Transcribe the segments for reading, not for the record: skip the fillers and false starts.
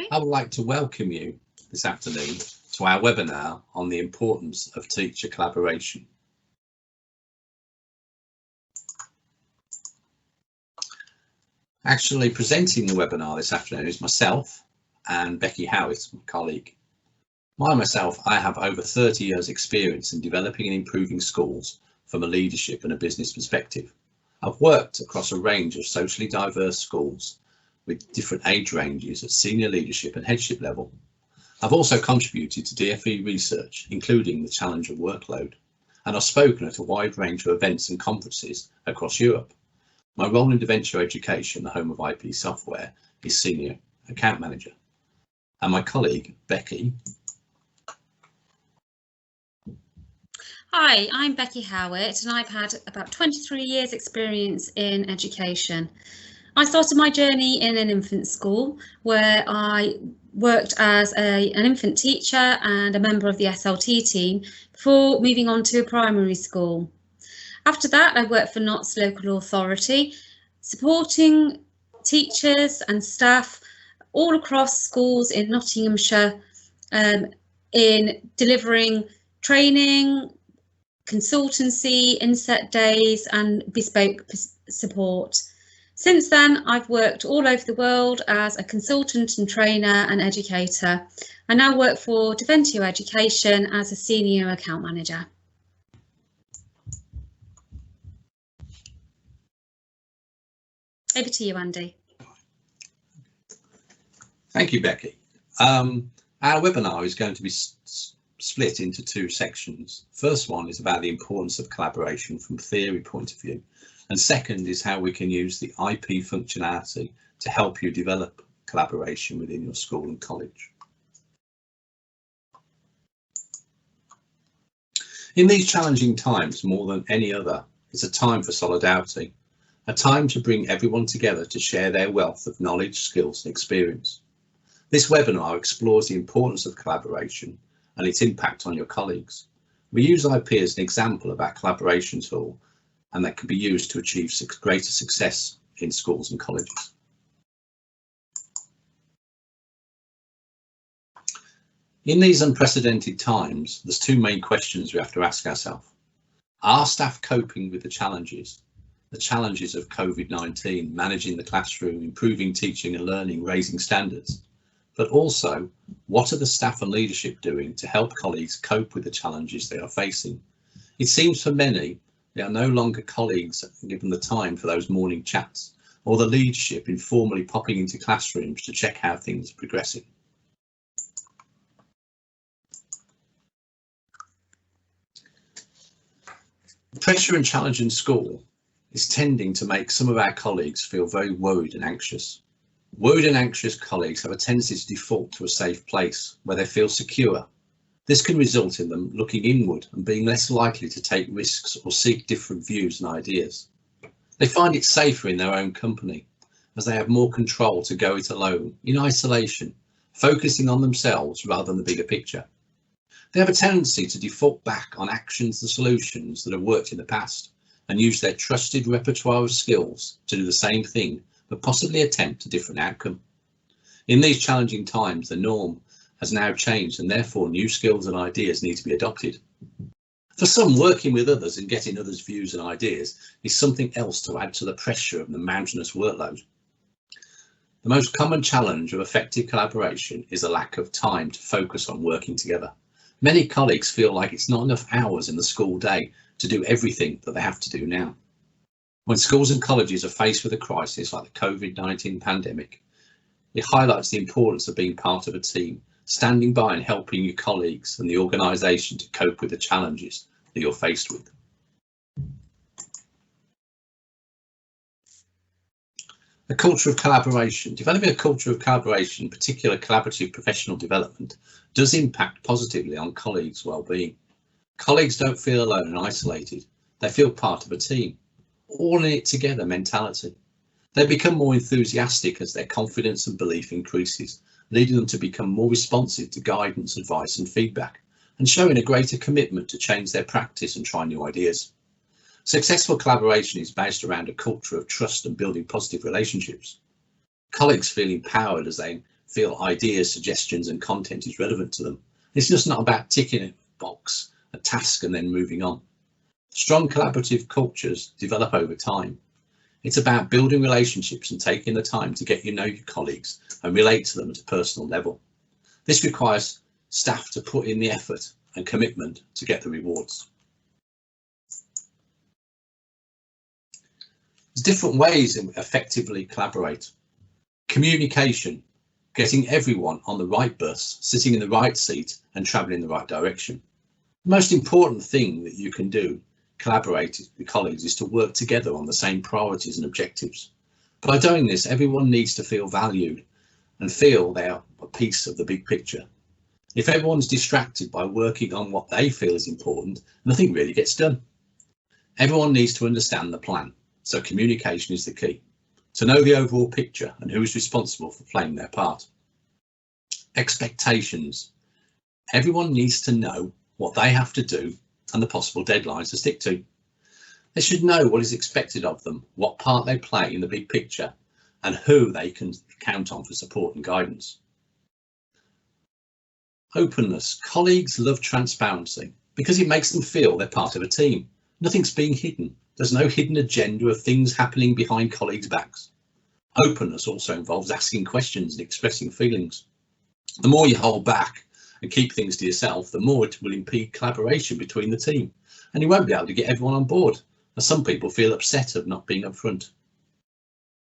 I would like to welcome you this afternoon to our webinar on the importance of teacher collaboration. Actually presenting the webinar this afternoon is myself and Becky Howitt, my colleague. I have over 30 years experience in developing and improving schools from a leadership and a business perspective. I've worked across a range of socially diverse schools with different age ranges at senior leadership and headship level. I've also contributed to DFE research, including the challenge of workload, and I've spoken at a wide range of events and conferences across Europe. My role in Deventio Education, the home of IP software, is Senior Account Manager. And my colleague, Becky. Hi, I'm Becky Howitt and I've had about 23 years experience in education. I started my journey in an infant school where I worked as an infant teacher and a member of the SLT team before moving on to a primary school. After that, I worked for Notts Local Authority, supporting teachers and staff all across schools in Nottinghamshire in delivering training, consultancy, inset days and bespoke support. Since then, I've worked all over the world as a consultant and trainer and educator. I now work for Deventio Education as a senior account manager. Over to you, Andy. Thank you, Becky. Our webinar is going to be split into two sections. First one is about the importance of collaboration from a theory point of view, and second is how we can use the IP functionality to help you develop collaboration within your school and college. In these challenging times, more than any other, it's a time for solidarity, a time to bring everyone together to share their wealth of knowledge, skills and experience. This webinar explores the importance of collaboration and its impact on your colleagues. We use IP as an example of our collaboration tool, and that can be used to achieve greater success in schools and colleges. In these unprecedented times, there's two main questions we have to ask ourselves. Are staff coping with the challenges of COVID-19, managing the classroom, improving teaching and learning, raising standards? But also, what are the staff and leadership doing to help colleagues cope with the challenges they are facing? It seems for many, they are no longer colleagues given the time for those morning chats, or the leadership informally popping into classrooms to check how things are progressing. The pressure and challenge in school is tending to make some of our colleagues feel very worried and anxious. Worried and anxious colleagues have a tendency to default to a safe place where they feel secure. This can result in them looking inward and being less likely to take risks or seek different views and ideas. They find it safer in their own company as they have more control to go it alone, in isolation, focusing on themselves rather than the bigger picture. They have a tendency to default back on actions and solutions that have worked in the past and use their trusted repertoire of skills to do the same thing, but possibly attempt a different outcome. In these challenging times, the norm has now changed and therefore new skills and ideas need to be adopted. For some, working with others and getting others' views and ideas is something else to add to the pressure of the mountainous workload. The most common challenge of effective collaboration is a lack of time to focus on working together. Many colleagues feel like it's not enough hours in the school day to do everything that they have to do now. When schools and colleges are faced with a crisis like the COVID-19 pandemic, it highlights the importance of being part of a team, standing by and helping your colleagues and the organisation to cope with the challenges that you're faced with. A culture of collaboration. Developing a culture of collaboration, in particular collaborative professional development, does impact positively on colleagues' well-being. Colleagues don't feel alone and isolated. They feel part of a team. All in it together mentality. They become more enthusiastic as their confidence and belief increases, leading them to become more responsive to guidance, advice and feedback, and showing a greater commitment to change their practice and try new ideas. Successful collaboration is based around a culture of trust and building positive relationships. Colleagues feel empowered as they feel ideas, suggestions and content is relevant to them. It's just not about ticking a box, a task and then moving on. Strong collaborative cultures develop over time. It's about building relationships and taking the time to get to know your colleagues and relate to them at a personal level. This requires staff to put in the effort and commitment to get the rewards. There's different ways to effectively collaborate. Communication, getting everyone on the right bus, sitting in the right seat and travelling in the right direction. The most important thing that you can do, collaborate with colleagues, is to work together on the same priorities and objectives. By doing this, everyone needs to feel valued and feel they are a piece of the big picture. If everyone's distracted by working on what they feel is important, nothing really gets done. Everyone needs to understand the plan, so communication is the key. To know the overall picture and who is responsible for playing their part. Expectations. Everyone needs to know what they have to do and the possible deadlines to stick to. They should know what is expected of them, what part they play in the big picture, and who they can count on for support and guidance. Openness. Colleagues love transparency because it makes them feel they're part of a team. Nothing's being hidden. There's no hidden agenda of things happening behind colleagues' backs. Openness also involves asking questions and expressing feelings. The more you hold back and keep things to yourself, the more it will impede collaboration between the team, and you won't be able to get everyone on board, as some people feel upset of not being upfront.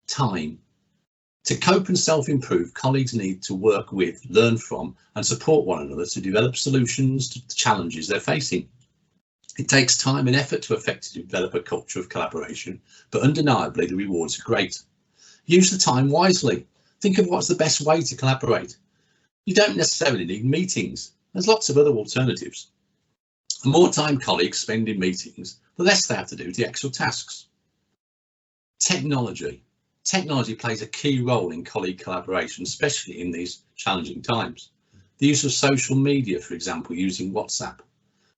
Time. To cope and self-improve, colleagues need to work with, learn from, and support one another to develop solutions to the challenges they're facing. It takes time and effort to effectively develop a culture of collaboration, but undeniably the rewards are great. Use the time wisely. Think of what's the best way to collaborate. You don't necessarily need meetings. There's lots of other alternatives. The more time colleagues spend in meetings, the less they have to do with the actual tasks. Technology. Technology plays a key role in colleague collaboration, especially in these challenging times. The use of social media, for example, using WhatsApp,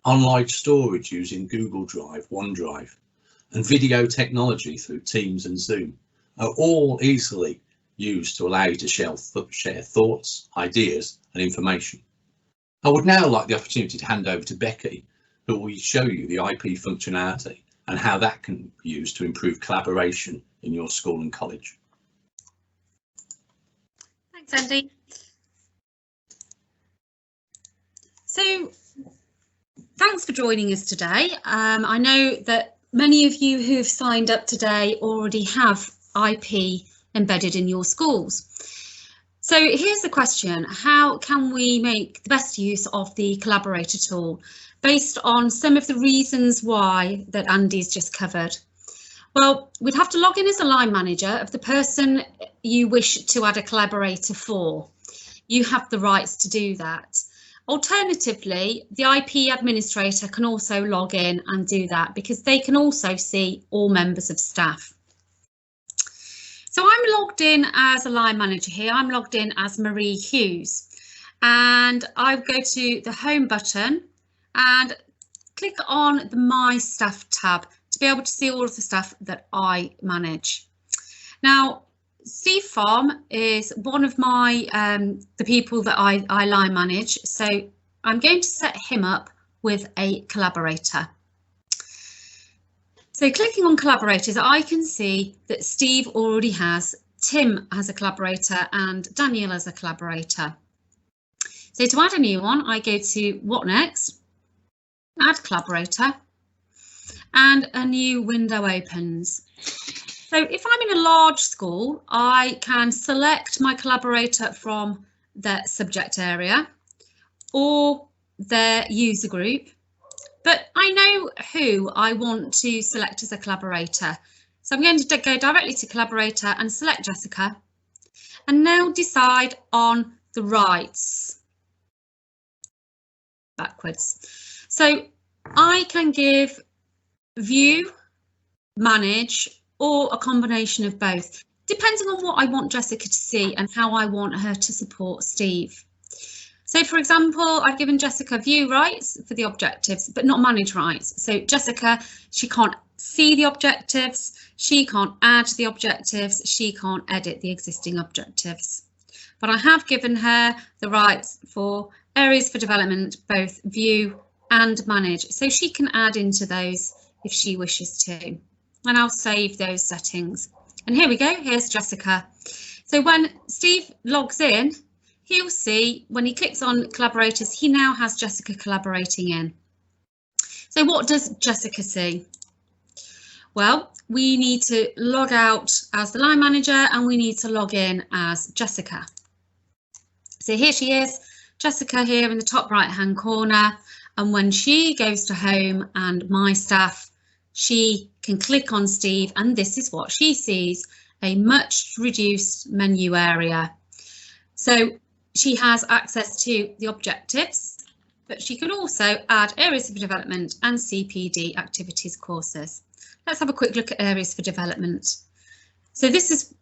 online storage using Google Drive, OneDrive, and video technology through Teams and Zoom are all easily used to allow you to share thoughts, ideas and information. I would now like the opportunity to hand over to Becky, who will show you the IP functionality and how that can be used to improve collaboration in your school and college. Thanks, Andy. So, thanks for joining us today. I know that many of you who've signed up today already have IP embedded in your schools. So here's the question: how can we make the best use of the collaborator tool based on some of the reasons why that Andy's just covered? Well, we'd have to log in as a line manager of the person you wish to add a collaborator for. You have the rights to do that. Alternatively, the IP administrator can also log in and do that because they can also see all members of staff. So I'm logged in as a line manager here. I'm logged in as Marie Hughes, and I go to the home button and click on the My Staff tab to be able to see all of the stuff that I manage. Now, Steve Farm is one of my the people that I line manage, so I'm going to set him up with a collaborator. So clicking on collaborators, I can see that Steve already has, Tim has a collaborator and Daniel as a collaborator. So to add a new one, I go to What Next, Add Collaborator, and a new window opens. So if I'm in a large school, I can select my collaborator from their subject area or their user group, but I know who I want to select as a collaborator. So I'm going to go directly to collaborator and select Jessica, and now decide on the rights backwards. So I can give view, manage, or a combination of both, depending on what I want Jessica to see and how I want her to support Steve. So for example, I've given Jessica view rights for the objectives, but not manage rights. So Jessica, she can't see the objectives, she can't add the objectives, she can't edit the existing objectives. but I have given her the rights for areas for development, both view and manage, so she can add into those if she wishes to. And I'll save those settings. And here we go, here's Jessica. So when Steve logs in, he'll see when he clicks on collaborators, he now has Jessica collaborating in. So what does Jessica see? Well, we need to log out as the line manager and we need to log in as Jessica. So here she is, Jessica here in the top right hand corner. And when she goes to home and my staff, she can click on Steve and this is what she sees, a much reduced menu area. So she has access to the objectives, but she can also add areas for development and CPD activities courses. Let's have a quick look at areas for development. So this is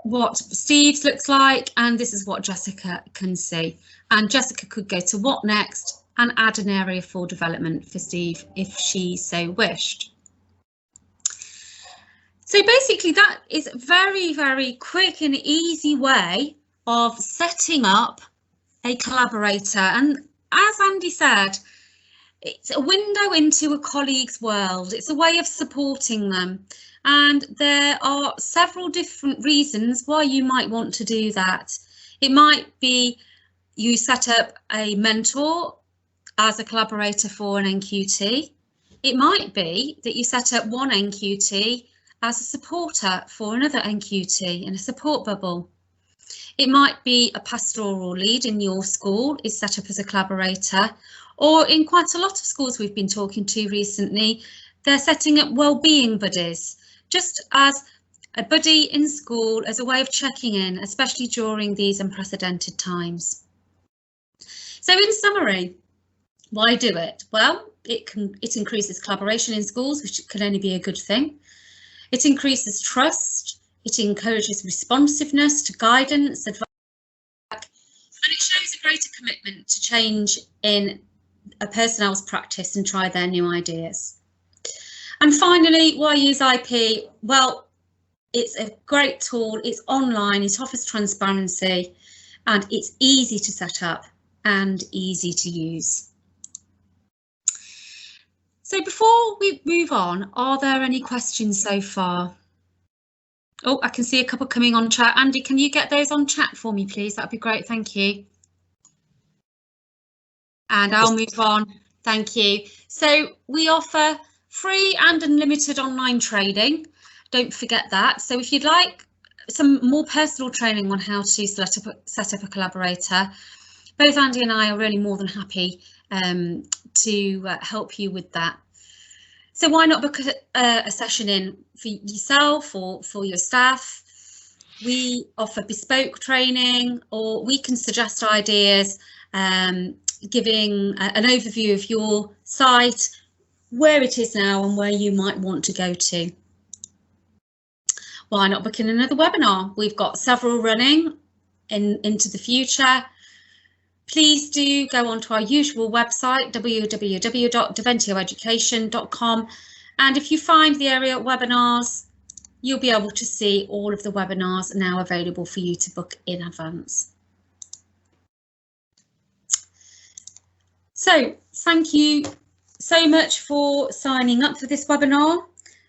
what Steve's looks like and this is what Jessica can see. And Jessica could go to what next and add an area for development for Steve if she so wished. So basically that is a very, very quick and easy way of setting up a collaborator. And as Andy said, it's a window into a colleague's world. It's a way of supporting them. And there are several different reasons why you might want to do that. It might be you set up a mentor as a collaborator for an NQT. It might be that you set up one NQT as a supporter for another NQT in a support bubble. It might be a pastoral lead in your school is set up as a collaborator, or in quite a lot of schools we've been talking to recently, they're setting up wellbeing buddies, just as a buddy in school as a way of checking in, especially during these unprecedented times. So in summary, why do it? Well, it increases collaboration in schools, which can only be a good thing. It increases trust. It encourages responsiveness to guidance, advice, and it shows a greater commitment to change in a personnel's practice and try their new ideas. And finally, why use IP? Well, it's a great tool, it's online, it offers transparency, and it's easy to set up and easy to use. So before we move on, are there any questions so far? Oh, I can see a couple coming on chat. Andy, can you get those on chat for me, please? That'd be great, thank you. And I'll move on, thank you. So we offer free and unlimited online training. Don't forget that. So if you'd like some more personal training on how to set up a collaborator, both Andy and I are really more than happy to help you with that. So why not book a session in for yourself or for your staff? We offer bespoke training, or we can suggest ideas, giving an overview of your site, where it is now and where you might want to go to. Why not book in another webinar? We've got several running into the future. Please do go onto our usual website, www.deventioeducation.com, and if you find the area webinars, you'll be able to see all of the webinars now available for you to book in advance. So thank you so much for signing up for this webinar.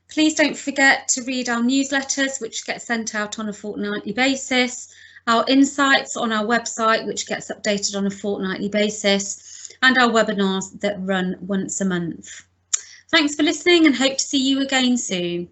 Please don't forget to read our newsletters, which get sent out on a fortnightly basis, our insights on our website, which gets updated on a fortnightly basis, and our webinars that run once a month. Thanks for listening and hope to see you again soon.